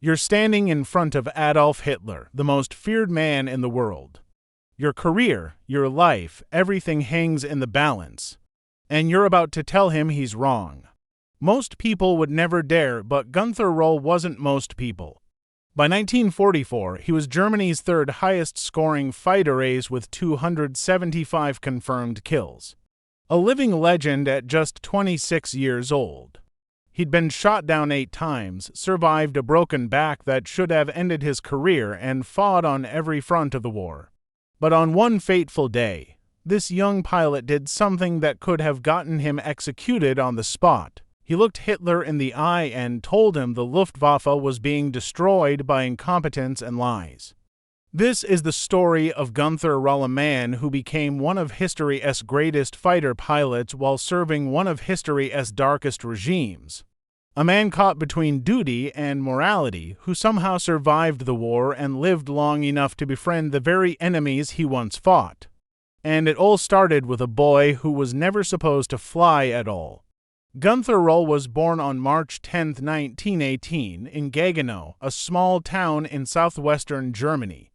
You're standing in front of Adolf Hitler, the most feared man in the world. Your career, your life, everything hangs in the balance. And you're about to tell him he's wrong. Most people would never dare, but Günther Rall wasn't most people. By 1944, he was Germany's third highest-scoring fighter ace with 275 confirmed kills. A living legend at just 26 years old. He'd been shot down 8 times, survived a broken back that should have ended his career, and fought on every front of the war. But on one fateful day, this young pilot did something that could have gotten him executed on the spot. He looked Hitler in the eye and told him the Luftwaffe was being destroyed by incompetence and lies. This is the story of Günther Rall, a man who became one of history's greatest fighter pilots while serving one of history's darkest regimes. A man caught between duty and morality who somehow survived the war and lived long enough to befriend the very enemies he once fought. And it all started with a boy who was never supposed to fly at all. Günther Rall was born on March 10, 1918, in Gaggenau, a small town in southwestern Germany.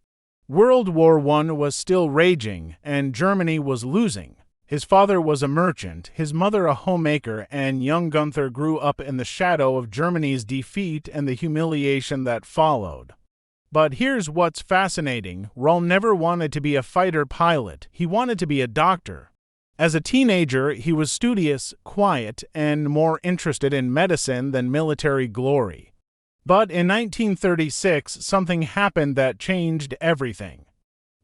World War I was still raging, and Germany was losing. His father was a merchant, his mother a homemaker, and young Günther grew up in the shadow of Germany's defeat and the humiliation that followed. But here's what's fascinating. Rall never wanted to be a fighter pilot. He wanted to be a doctor. As a teenager, he was studious, quiet, and more interested in medicine than military glory. But in 1936, something happened that changed everything.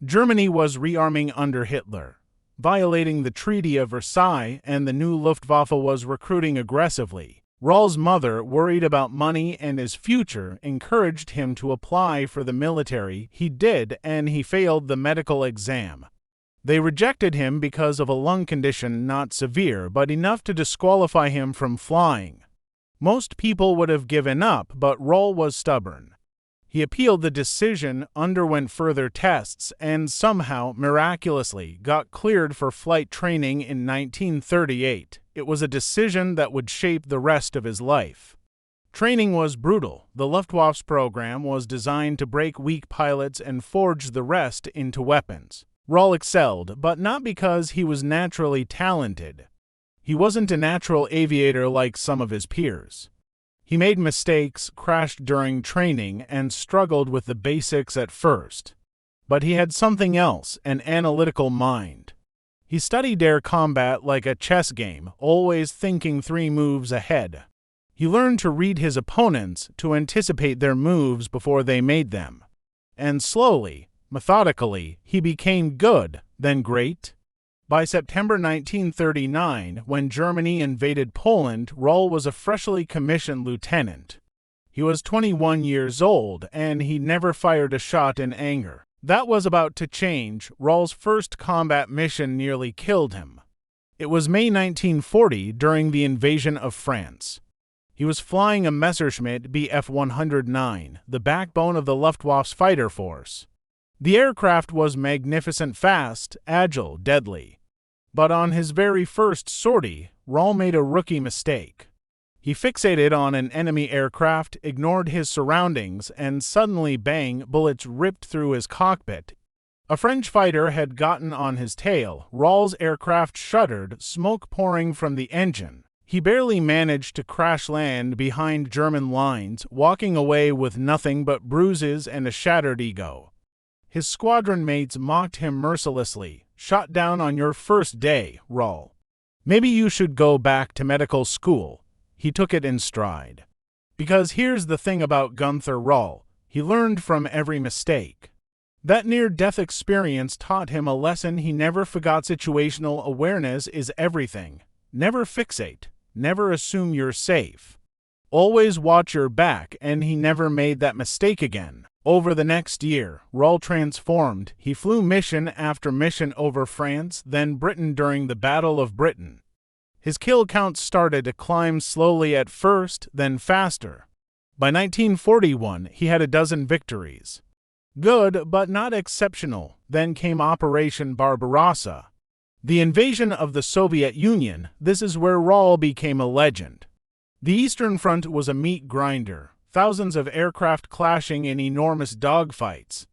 Germany was rearming under Hitler, violating the Treaty of Versailles, and the new Luftwaffe was recruiting aggressively. Rall's mother, worried about money and his future, encouraged him to apply for the military. He did, and he failed the medical exam. They rejected him because of a lung condition not severe, but enough to disqualify him from flying. Most people would have given up, but Rall was stubborn. He appealed the decision, underwent further tests, and somehow, miraculously, got cleared for flight training in 1938. It was a decision that would shape the rest of his life. Training was brutal. The Luftwaffe's program was designed to break weak pilots and forge the rest into weapons. Rall excelled, but not because he was naturally talented. He wasn't a natural aviator like some of his peers. He made mistakes, crashed during training, and struggled with the basics at first. But he had something else, an analytical mind. He studied air combat like a chess game, always thinking 3 moves ahead. He learned to read his opponents, to anticipate their moves before they made them. And slowly, methodically, he became good, then great. By September 1939, when Germany invaded Poland, Rall was a freshly commissioned lieutenant. He was 21 years old, and he never fired a shot in anger. That was about to change. Rall's first combat mission nearly killed him. It was May 1940, during the invasion of France. He was flying a Messerschmitt Bf 109, the backbone of the Luftwaffe's fighter force. The aircraft was magnificent, fast, agile, deadly. But on his very first sortie, Rall made a rookie mistake. He fixated on an enemy aircraft, ignored his surroundings, and suddenly, bang, bullets ripped through his cockpit. A French fighter had gotten on his tail. Rall's aircraft shuddered, smoke pouring from the engine. He barely managed to crash land behind German lines, walking away with nothing but bruises and a shattered ego. His squadron mates mocked him mercilessly. Shot down on your first day, Rall. Maybe you should go back to medical school. He took it in stride. Because here's the thing about Günther Rall. He learned from every mistake. That near-death experience taught him a lesson he never forgot. Situational awareness is everything. Never fixate. Never assume you're safe. Always watch your back, and he never made that mistake again. Over the next year, Rall transformed. He flew mission after mission over France, then Britain during the Battle of Britain. His kill count started to climb slowly at first, then faster. By 1941, he had a dozen victories. Good, but not exceptional. Then came Operation Barbarossa. The invasion of the Soviet Union. This is where Rall became a legend. The Eastern Front was a meat grinder. thousands of aircraft clashing in enormous dogfights.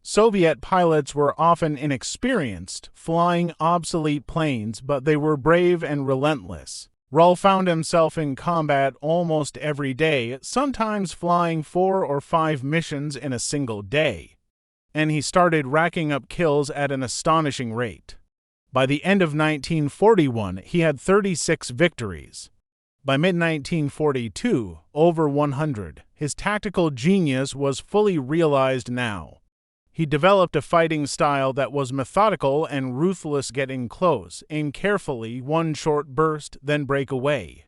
Soviet pilots were often inexperienced, flying obsolete planes, but they were brave and relentless. Rall found himself in combat almost every day, sometimes flying 4 or 5 missions in a single day. And he started racking up kills at an astonishing rate. By the end of 1941, he had 36 victories. By mid-1942, over 100. His tactical genius was fully realized now. He developed a fighting style that was methodical and ruthless, getting close, aim carefully, one short burst, then break away.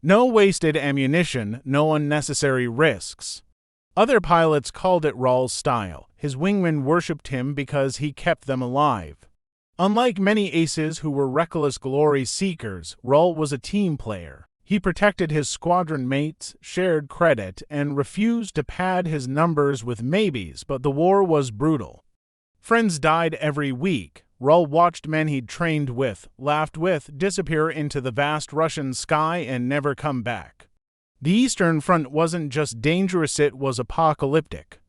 No wasted ammunition, no unnecessary risks. Other pilots called it Rall's style. His wingmen worshipped him because he kept them alive. Unlike many aces who were reckless glory seekers, Rall was a team player. He protected his squadron mates, shared credit, and refused to pad his numbers with maybes, but the war was brutal. Friends died every week. Rall watched men he'd trained with, laughed with, disappear into the vast Russian sky and never come back. The Eastern Front wasn't just dangerous, it was apocalyptic.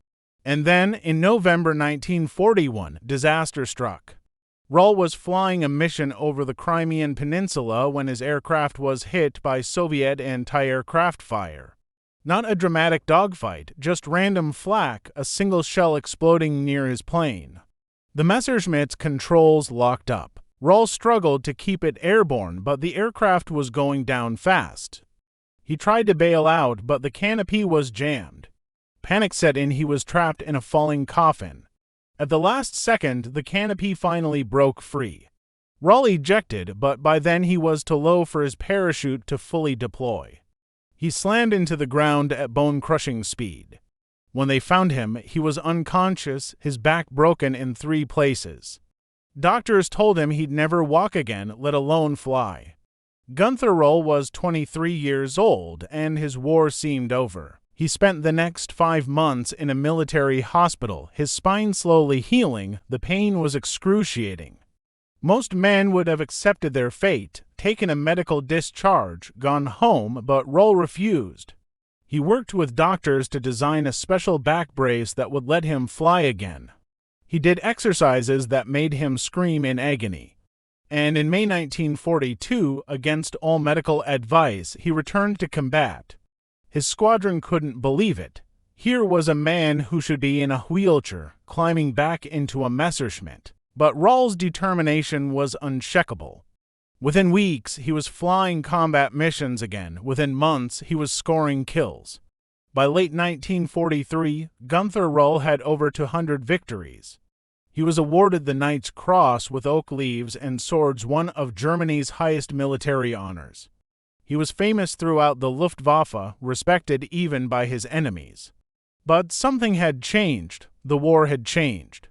And then, in November 1941, disaster struck. Rall was flying a mission over the Crimean Peninsula when his aircraft was hit by Soviet anti-aircraft fire. Not a dramatic dogfight, just random flak, a single shell exploding near his plane. The Messerschmitt's controls locked up. Rall struggled to keep it airborne, but the aircraft was going down fast. He tried to bail out, but the canopy was jammed. Panic set in, he was trapped in a falling coffin. At the last second, the canopy finally broke free. Rall ejected, but by then he was too low for his parachute to fully deploy. He slammed into the ground at bone-crushing speed. When they found him, he was unconscious, his back broken in 3 places. Doctors told him he'd never walk again, let alone fly. Günther Rall was 23 years old, and his war seemed over. He spent the next 5 months in a military hospital, his spine slowly healing. The pain was excruciating. Most men would have accepted their fate, taken a medical discharge, gone home, but Rall refused. He worked with doctors to design a special back brace that would let him fly again. He did exercises that made him scream in agony. And in May 1942, against all medical advice, he returned to combat. His squadron couldn't believe it. Here was a man who should be in a wheelchair, climbing back into a Messerschmitt. But Rall's determination was unshakable. Within weeks, he was flying combat missions again. Within months, he was scoring kills. By late 1943, Günther Rall had over 200 victories. He was awarded the Knight's Cross with oak leaves and swords, one of Germany's highest military honors. He was famous throughout the Luftwaffe, respected even by his enemies. But something had changed. The war had changed.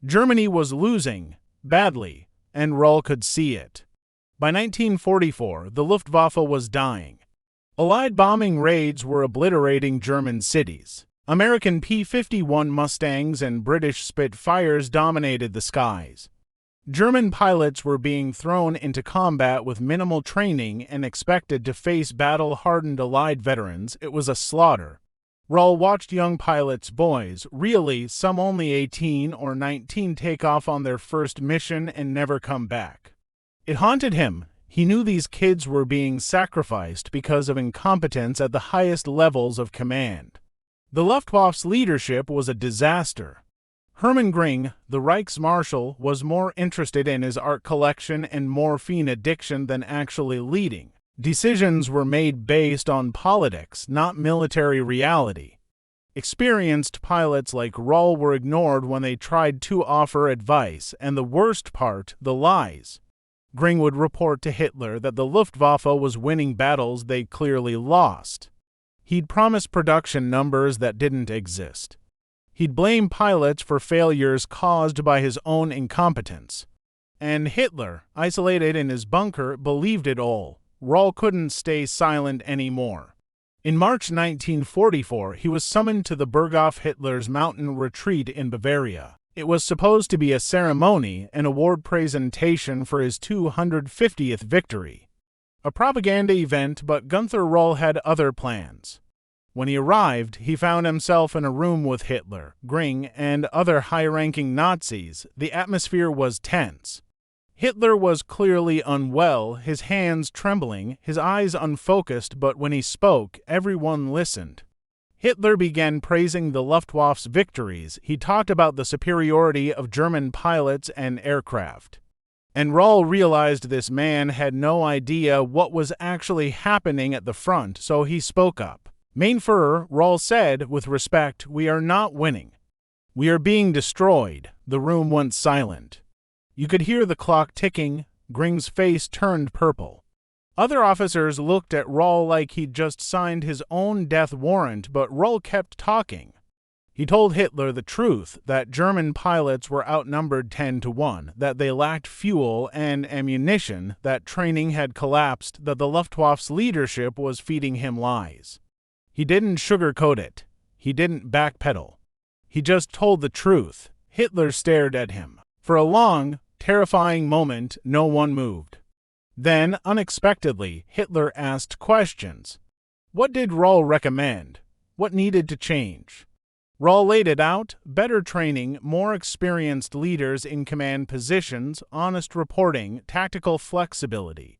Germany was losing, badly, and Rall could see it. By 1944, the Luftwaffe was dying. Allied bombing raids were obliterating German cities. American P-51 Mustangs and British Spitfires dominated the skies. German pilots were being thrown into combat with minimal training and expected to face battle-hardened Allied veterans. It was a slaughter. Rall watched young pilots, boys, really some only 18 or 19, take off on their first mission and never come back. It haunted him. He knew these kids were being sacrificed because of incompetence at the highest levels of command. The Luftwaffe's leadership was a disaster. Hermann Göring, the Reichsmarshal, was more interested in his art collection and morphine addiction than actually leading. Decisions were made based on politics, not military reality. Experienced pilots like Rall were ignored when they tried to offer advice, and the worst part, the lies. Göring would report to Hitler that the Luftwaffe was winning battles they clearly lost. He'd promise production numbers that didn't exist. He'd blame pilots for failures caused by his own incompetence. And Hitler, isolated in his bunker, believed it all. Rall couldn't stay silent anymore. In March 1944, he was summoned to the Berghof, Hitler's mountain retreat in Bavaria. It was supposed to be a ceremony, an award presentation for his 250th victory. A propaganda event, but Günther Rall had other plans. When he arrived, he found himself in a room with Hitler, Göring, and other high-ranking Nazis. The atmosphere was tense. Hitler was clearly unwell, his hands trembling, his eyes unfocused, but when he spoke, everyone listened. Hitler began praising the Luftwaffe's victories. He talked about the superiority of German pilots and aircraft. And Rall realized this man had no idea what was actually happening at the front, so he spoke up. Mein Führer, Rall said, with respect, "We are not winning. We are being destroyed." The room went silent. You could hear the clock ticking. Göring's face turned purple. Other officers looked at Rall like he'd just signed his own death warrant, but Rall kept talking. He told Hitler the truth, that German pilots were outnumbered 10-1, that they lacked fuel and ammunition, that training had collapsed, that the Luftwaffe's leadership was feeding him lies. He didn't sugarcoat it. He didn't backpedal. He just told the truth. Hitler stared at him. For a long, terrifying moment, no one moved. Then, unexpectedly, Hitler asked questions. What did Rall recommend? What needed to change? Rall laid it out: better training, more experienced leaders in command positions, honest reporting, tactical flexibility.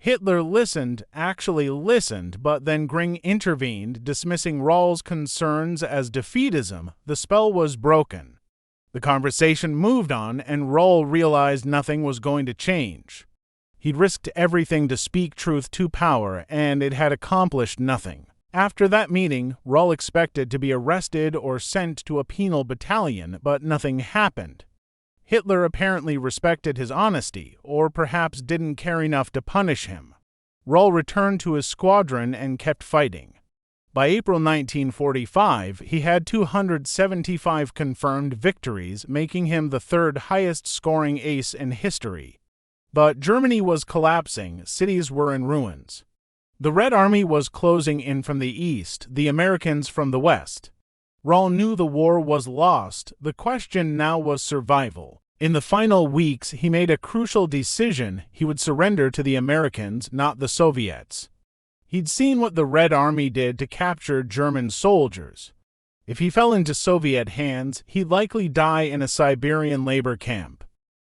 Hitler listened, actually listened, but then Göring intervened, dismissing Rall's concerns as defeatism. The spell was broken. The conversation moved on, and Rall realized nothing was going to change. He'd risked everything to speak truth to power, and it had accomplished nothing. After that meeting, Rall expected to be arrested or sent to a penal battalion, but nothing happened. Hitler apparently respected his honesty, or perhaps didn't care enough to punish him. Rall returned to his squadron and kept fighting. By April 1945, he had 275 confirmed victories, making him the third highest-scoring ace in history. But Germany was collapsing, cities were in ruins. The Red Army was closing in from the east, the Americans from the west. Rall knew the war was lost. The question now was survival. In the final weeks, he made a crucial decision. He would surrender to the Americans, not the Soviets. He'd seen what the Red Army did to capture German soldiers. If he fell into Soviet hands, he'd likely die in a Siberian labor camp.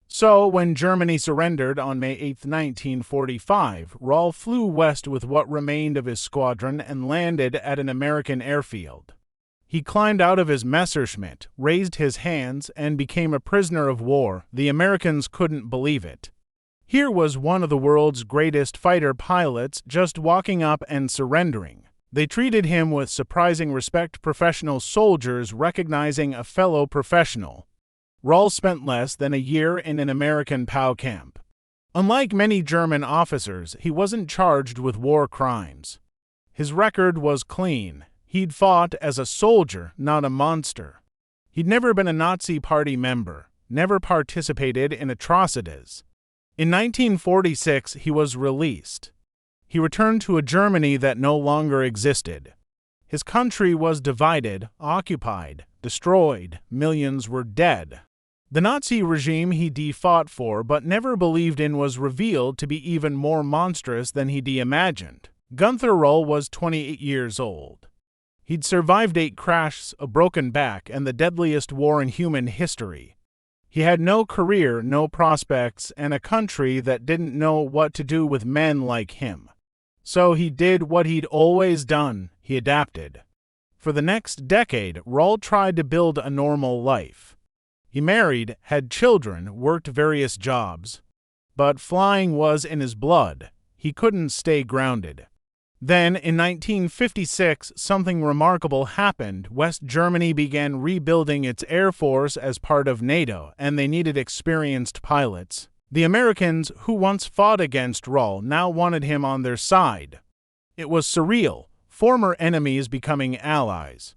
So, when Germany surrendered on May 8, 1945, Rall flew west with what remained of his squadron and landed at an American airfield. He climbed out of his Messerschmitt, raised his hands, and became a prisoner of war. The Americans couldn't believe it. Here was one of the world's greatest fighter pilots just walking up and surrendering. They treated him with surprising respect, professional soldiers recognizing a fellow professional. Rall spent less than a year in an American POW camp. Unlike many German officers, he wasn't charged with war crimes. His record was clean. He'd fought as a soldier, not a monster. He'd never been a Nazi Party member, never participated in atrocities. In 1946, he was released. He returned to a Germany that no longer existed. His country was divided, occupied, destroyed. Millions were dead. The Nazi regime he fought for but never believed in was revealed to be even more monstrous than he'd imagined. Günther Rall was 28 years old. He'd survived 8 crashes, a broken back, and the deadliest war in human history. He had no career, no prospects, and a country that didn't know what to do with men like him. So he did what he'd always done. He adapted. For the next decade, Rall tried to build a normal life. He married, had children, worked various jobs. But flying was in his blood. He couldn't stay grounded. Then, in 1956, something remarkable happened. West Germany began rebuilding its air force as part of NATO, and they needed experienced pilots. The Americans, who once fought against Rall, now wanted him on their side. It was surreal, former enemies becoming allies.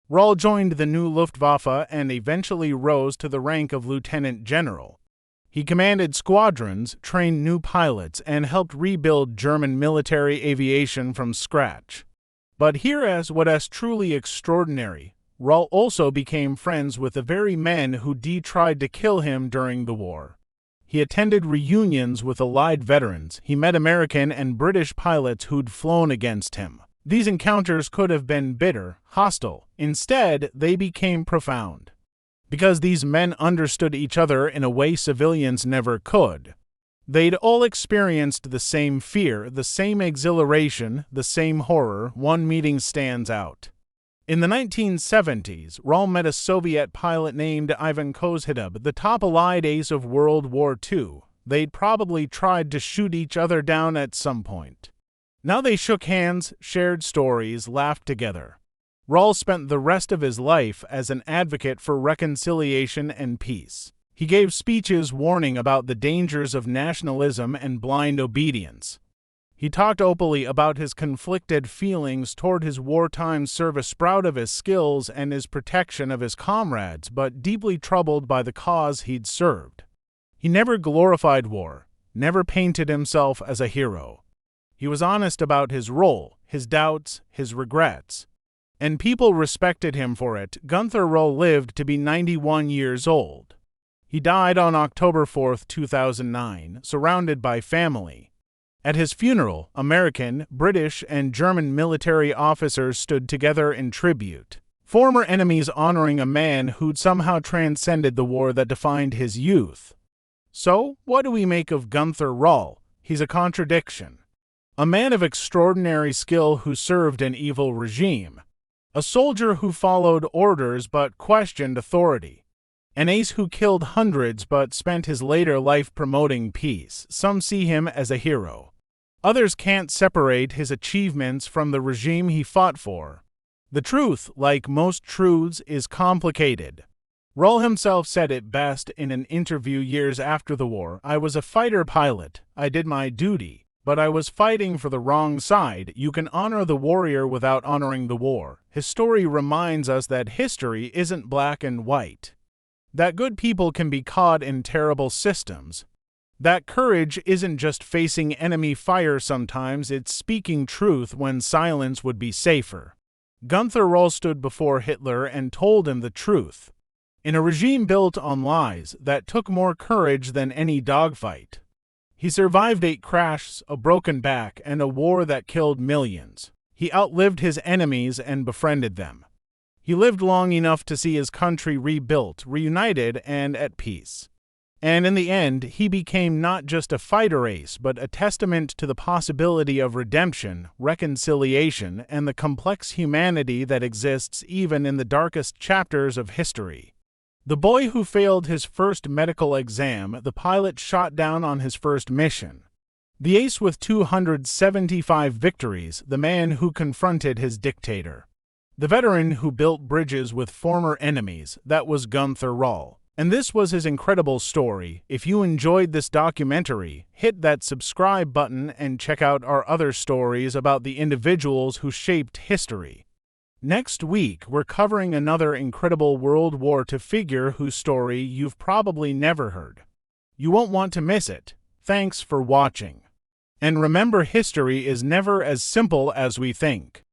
Rall joined the new Luftwaffe and eventually rose to the rank of lieutenant general. He commanded squadrons, trained new pilots, and helped rebuild German military aviation from scratch. But here's what is truly extraordinary. Rall also became friends with the very men who tried to kill him during the war. He attended reunions with Allied veterans. He met American and British pilots who'd flown against him. These encounters could have been bitter, hostile. Instead, they became profound. Because these men understood each other in a way civilians never could. They'd all experienced the same fear, the same exhilaration, the same horror. One meeting stands out. In the 1970s, Rall met a Soviet pilot named Ivan Kozhitub, the top Allied ace of World War II. They'd probably tried to shoot each other down at some point. Now they shook hands, shared stories, laughed together. Rall spent the rest of his life as an advocate for reconciliation and peace. He gave speeches warning about the dangers of nationalism and blind obedience. He talked openly about his conflicted feelings toward his wartime service, proud of his skills and his protection of his comrades, but deeply troubled by the cause he'd served. He never glorified war, never painted himself as a hero. He was honest about his role, his doubts, his regrets. And people respected him for it. Günther Rall lived to be 91 years old. He died on October 4, 2009, surrounded by family. At his funeral, American, British, and German military officers stood together in tribute. Former enemies honoring a man who'd somehow transcended the war that defined his youth. So, what do we make of Günther Rall? He's a contradiction. A man of extraordinary skill who served an evil regime. A soldier who followed orders but questioned authority. An ace who killed hundreds but spent his later life promoting peace. Some see him as a hero. Others can't separate his achievements from the regime he fought for. The truth, like most truths, is complicated. Rall himself said it best in an interview years after the war. "I was a fighter pilot. I did my duty. But I was fighting for the wrong side." You can honor the warrior without honoring the war. His story reminds us that history isn't black and white. That good people can be caught in terrible systems. That courage isn't just facing enemy fire sometimes, it's speaking truth when silence would be safer. Günther Rall stood before Hitler and told him the truth. In a regime built on lies, that took more courage than any dogfight. He survived 8 crashes, a broken back, and a war that killed millions. He outlived his enemies and befriended them. He lived long enough to see his country rebuilt, reunited, and at peace. And in the end, he became not just a fighter ace, but a testament to the possibility of redemption, reconciliation, and the complex humanity that exists even in the darkest chapters of history. The boy who failed his first medical exam, the pilot shot down on his first mission. The ace with 275 victories, the man who confronted his dictator. The veteran who built bridges with former enemies, that was Günther Rall. And this was his incredible story. If you enjoyed this documentary, hit that subscribe button and check out our other stories about the individuals who shaped history. Next week, we're covering another incredible World War II figure whose story you've probably never heard. You won't want to miss it. Thanks for watching. And remember, history is never as simple as we think.